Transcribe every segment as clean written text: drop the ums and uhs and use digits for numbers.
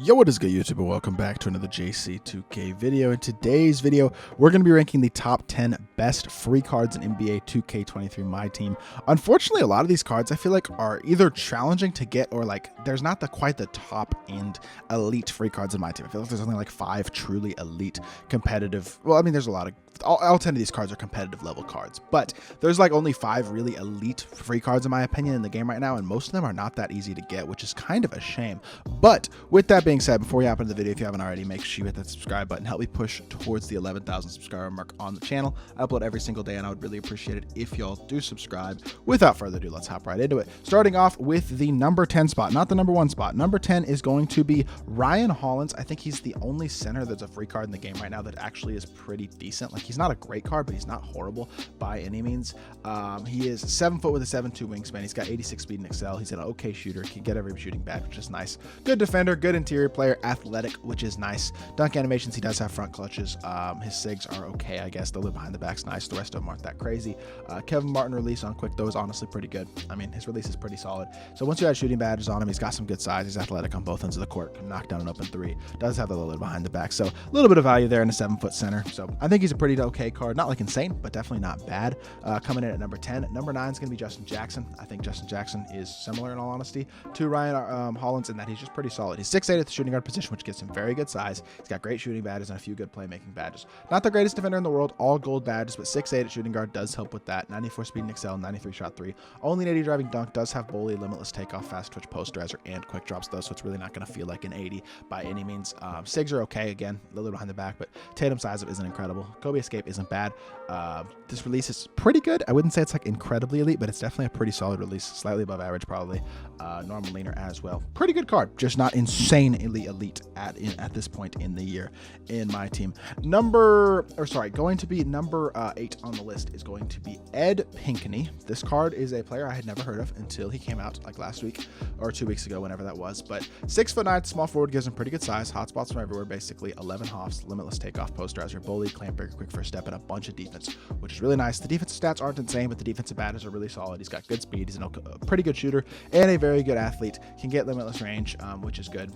Yo, what is good, YouTube, and welcome back to another JC2K video. In today's video, we're going to be ranking the top 10 best free cards in NBA 2K23 MyTEAM. Unfortunately, a lot of these cards I feel like are either challenging to get or like there's not quite the top end elite free cards in MyTEAM. I feel like there's only like 5 truly elite competitive. Well, I mean, there's a lot of all 10 of these cards are competitive level cards, but there's like only 5 really elite free cards in my opinion in the game right now, and most of them are not that easy to get, which is kind of a shame. But with that being said, before we hop into the video, if you haven't already, make sure you hit that subscribe button. Help me push towards the 11,000 subscriber mark on the channel. I upload every single day, and I would really appreciate it if y'all do subscribe. Without further ado, let's hop right into it. Starting off with the number 10 spot, not the number 1 spot. Number 10 is going to be Ryan Hollins. I think he's the only center that's a free card in the game right now that actually is pretty decent. Like, he's not a great card, but he's not horrible by any means. He is 7 foot with a 7'2" wingspan. He's got 86 speed and excel. He's an okay shooter. Can get every shooting badge, which is nice. Good defender, good interior player, athletic, which is nice. Dunk animations, he does have front clutches. His sigs are okay, I guess. The lid behind the back's nice. The rest of them aren't that crazy. Kevin Martin release on quick, though, is honestly pretty good. I mean, his release is pretty solid. So once you add shooting badges on him, he's got some good size. He's athletic on both ends of the court. Can knock down an open 3. Does have the lid behind the back. So a little bit of value there in a 7-foot center. So I think he's a pretty okay card. Not like insane, but definitely not bad. Coming in at number 10. Number 9 is going to be Justin Jackson. I think Justin Jackson is similar, in all honesty, to Ryan Hollins in that he's just pretty solid. He's 6'8" at the shooting guard position, which gives him very good size. He's got great shooting badges and a few good playmaking badges. Not the greatest defender in the world, all gold badges, but 6'8" at shooting guard does help with that. 94 speed and excel, 93 shot 3. Only an 80 driving dunk. Does have bully, limitless takeoff, fast twitch, posterizer, and quick drops, though, so it's really not going to feel like an 80 by any means. Sigs are okay, again, a little behind the back, but Tatum size isn't incredible. Kobe escape isn't bad. This release is pretty good. I wouldn't say it's like incredibly elite, but it's definitely a pretty solid release, slightly above average probably. Normal leaner as well. Pretty good card, just not insanely elite at this point in the year in my team. Going to be number 8 on the list is going to be Ed Pinckney. This card is a player I had never heard of until he came out like last week or 2 weeks ago, whenever that was. But 6'9", small forward, gives him pretty good size. Hotspots from everywhere, basically. 11 hops, limitless takeoff, posterizer, bully, clamp breaker, quick first step, and a bunch of defense, which is really nice. The defensive stats aren't insane, but the defensive badges are really solid. He's got good speed. He's a pretty good shooter and a very good athlete. Can get limitless range, which is good.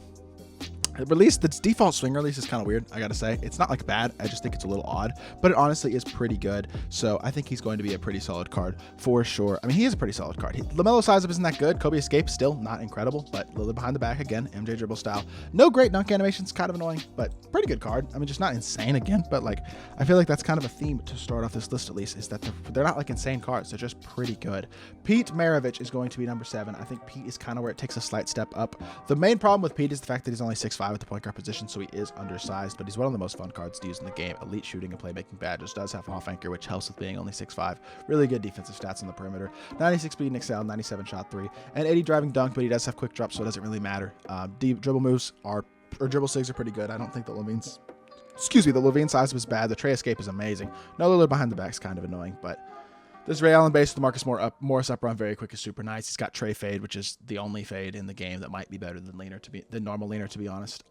Release, the default swing release is kind of weird, I gotta say. It's not like bad, I just think it's a little odd, but it honestly is pretty good. So I think he's going to be a pretty solid card for sure. I mean, he is a pretty solid card. LaMelo size up isn't that good. Kobe escape still not incredible, but a little behind the back again. MJ dribble style, no great dunk animations, kind of annoying, but pretty good card. I mean, just not insane again, but like I feel like that's kind of a theme to start off this list, at least, is that they're not like insane cards. They're just pretty good. Pete Maravich is going to be number 7. I think Pete is kind of where it takes a slight step up. The main problem with Pete is the fact that he's only 6'5" at the point guard position, so he is undersized, but he's one of the most fun cards to use in the game. Elite shooting and playmaking badges. Does have off anchor, which helps with being only 6'5". Really good defensive stats on the perimeter. 96 speed and excel, 97 shot 3, and 80 driving dunk, but he does have quick drop, so it doesn't really matter. Deep dribble moves or dribble sigs are pretty good. I don't think the Levine size was bad. The Trey escape is amazing. No lid behind the back is kind of annoying, but this Ray Allen base with the Marcus Morris up run very quick is super nice. He's got Trey fade, which is the only fade in the game that might be better than normal leaner, to be honest.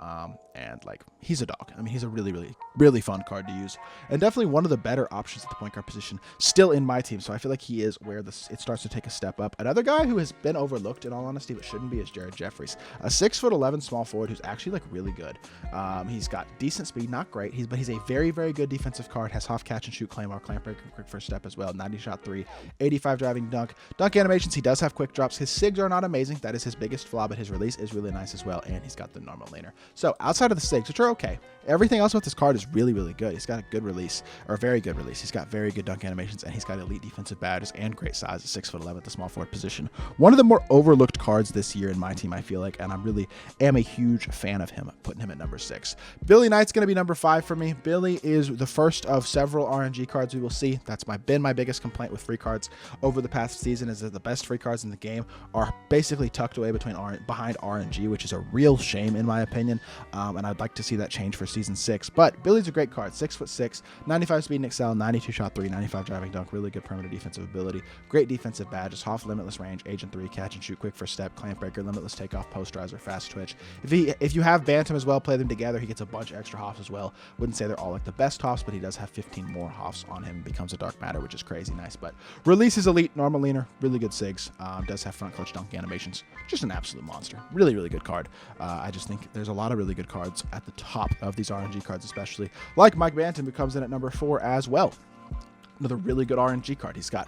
And like, he's a dog. I mean, he's a really fun card to use, and definitely one of the better options at the point guard position still in my team. So I feel like he is where it starts to take a step up. Another guy who has been overlooked, in all honesty, but shouldn't be, is Jared Jeffries, a 6'11" small forward who's actually like really good. He's got decent speed, not great. But he's a very good defensive card. Has half catch and shoot, claymore, clamp breaker, quick first step as well. 90 shot 3, 85 driving dunk animations. He does have quick drops. His sigs are not amazing. That is his biggest flaw, but his release is really nice as well, and he's got the normal laner. So outside of the sigs, which are okay, everything else with this card is really good. He's got a good release, or a very good release. He's got very good dunk animations, and he's got elite defensive badges and great size at 6'11" at the small forward position. One of the more overlooked cards this year in my team, I feel like, and I really am a huge fan of him, putting him at number 6. Billy Knight's going to be number 5 for me. Billy is the first of several RNG cards we will see. That's been my biggest complaint with free cards over the past season, is that the best free cards in the game are basically tucked away behind RNG, which is a real shame in my opinion. And I'd like to see that change for season 6. But Billy's a great card. 6'6", 95 speed and excel, 92 shot 3, 95 driving dunk, really good perimeter defensive ability, great defensive badges, Hoff limitless range, agent 3, catch and shoot, quick first step, clamp breaker, limitless takeoff, posterizer, fast twitch. If you have Bantam as well, play them together, he gets a bunch of extra hops as well. Wouldn't say they're all like the best hops, but he does have 15 more hops on him. Becomes a dark matter, which is crazy nice. But release is elite, normal leaner, really good SIGs. Does have front clutch dunk animations. Just an absolute monster. Really, really good card. I just think there's a lot of really good cards at the top of these RNG cards, especially like Mike Banton, who comes in at number 4 as well. Another really good RNG card. He's got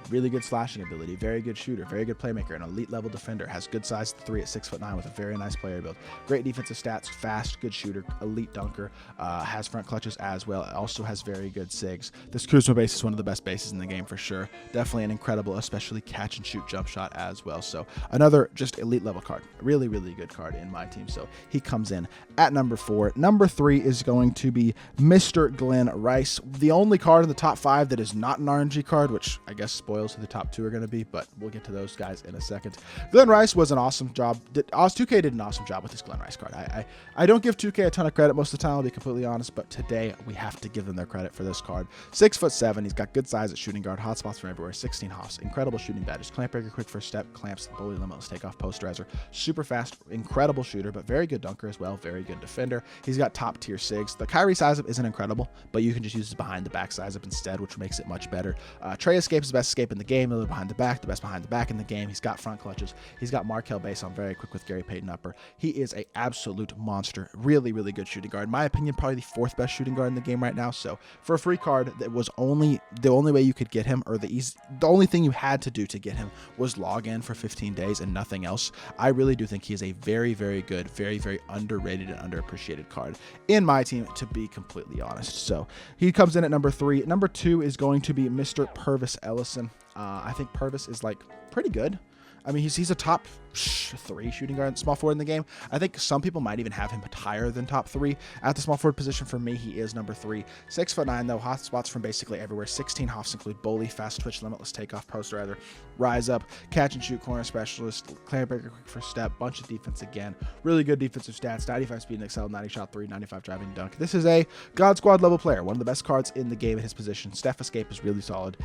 really good slashing ability, very good shooter, very good playmaker, an elite level defender, has good size 3 at 6'9" with a very nice player build. Great defensive stats, fast, good shooter, elite dunker, has front clutches as well. Also has very good SIGs. This Kuzma base is one of the best bases in the game for sure. Definitely an incredible, especially catch and shoot jump shot as well. So another just elite level card. Really, really good card in my team. So he comes in at number 4. Number 3 is going to be Mr. Glenn Rice, the only card in the top 5 that is not an RNG card, which I guess spoils who the top 2 are going to be, but we'll get to those guys in a second. Glenn Rice was an awesome job. 2K did an awesome job with this Glenn Rice card. I don't give 2K a ton of credit most of the time, I'll be completely honest, but today we have to give them their credit for this card. 6'7", he's got good size at shooting guard, hot spots from everywhere, 16 hops, incredible shooting badges, clamp breaker, quick first step, clamps, bully, limitless takeoff, posterizer, super fast, incredible shooter, but very good dunker as well, very good defender. He's got top tier SIGs. The Kyrie size up isn't incredible, but you can just use his behind the back size up instead, which makes it much better. Trey escape is the best escape in the game, the behind the back, in the game. He's got front clutches. He's got Markel base on very quick with Gary Payton upper. He is a absolute monster. Really, really good shooting guard. In my opinion, probably the 4th best shooting guard in the game right now. So for a free card, that was the only way you could get him, or the only thing you had to do to get him was log in for 15 days and nothing else. I really do think he is a very, very good, very, very underrated and underappreciated card in my team, to be completely honest. So he comes in at number 3. Number 2 is going to be Mr. Purvis Ellison. I think Purvis is like pretty good. I mean, he's a top 3 shooting guard, small forward in the game. I think some people might even have him higher than top 3 at the small forward position. For me, he is number 3. 6'9" though, hot spots from basically everywhere. 16 hops include bully, fast twitch, limitless takeoff, posterizer, rise up, catch and shoot, corner specialist, clamp breaker, quick first step, bunch of defense again. Really good defensive stats, 95 speed and excel, 90 shot 3, 95 driving dunk. This is a God Squad level player, one of the best cards in the game at his position. Steph escape is really solid.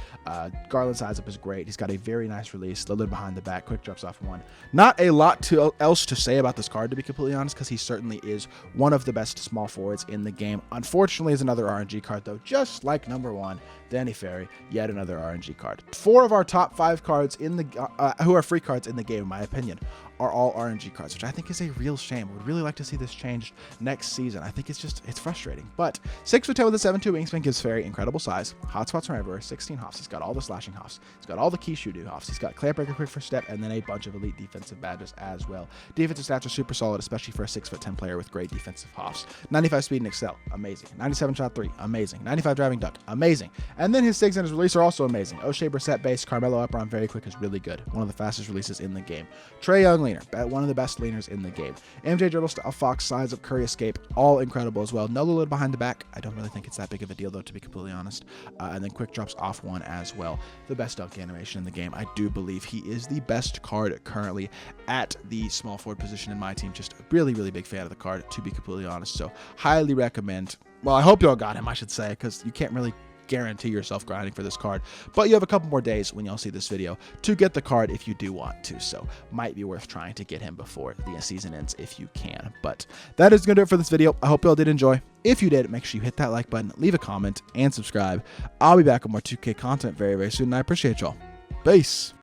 Garland size up is great. He's got a very nice release, Lillard behind the back, quick drops off 1. Not a lot else to say about this card, to be completely honest, because he certainly is one of the best small forwards in the game. Unfortunately, is another RNG card, though, just like number 1, Danny Ferry, yet another RNG card. 4 of our top 5 cards in the who are free cards in the game, in my opinion, are all RNG cards, which I think is a real shame. I would really like to see this changed next season. I think it's frustrating. But 6'10" with a 7'2" wingspan gives Ferry incredible size, hotspots from everywhere, 16 hops. He's got all the slashing hops. He's got all the key shooting hops. He's got clamp breaker, quick first step, and then a bunch of elite defensive badges as well. Defensive stats are super solid, especially for a 6'10" player with great defensive hops. 95 speed and excel, amazing. 97 shot 3, amazing. 95 driving dunk, amazing. And then his SIGs and his release are also amazing. O'Shea Brissett base, Carmelo upper on very quick is really good. One of the fastest releases in the game. Trae Young leaner, one of the best leaners in the game. MJ dribble style, Fox size up, Curry escape, all incredible as well. No Lillard behind the back. I don't really think it's that big of a deal though, to be completely honest. And then quick drops off 1 as well. The best dunk animation in the game. I do believe he is the best card currently at the small forward position in my team. Just a really, really big fan of the card, to be completely honest. So highly recommend. Well, I hope y'all got him, I should say, because you can't really guarantee yourself grinding for this card, but you have a couple more days when y'all see this video to get the card if you do want to, so might be worth trying to get him before the season ends if you can. But that is gonna do it for this video. I hope y'all did enjoy. If you did, make sure you hit that like button, leave a comment, and subscribe. I'll be back with more 2K content very, very soon, and I appreciate y'all. Peace.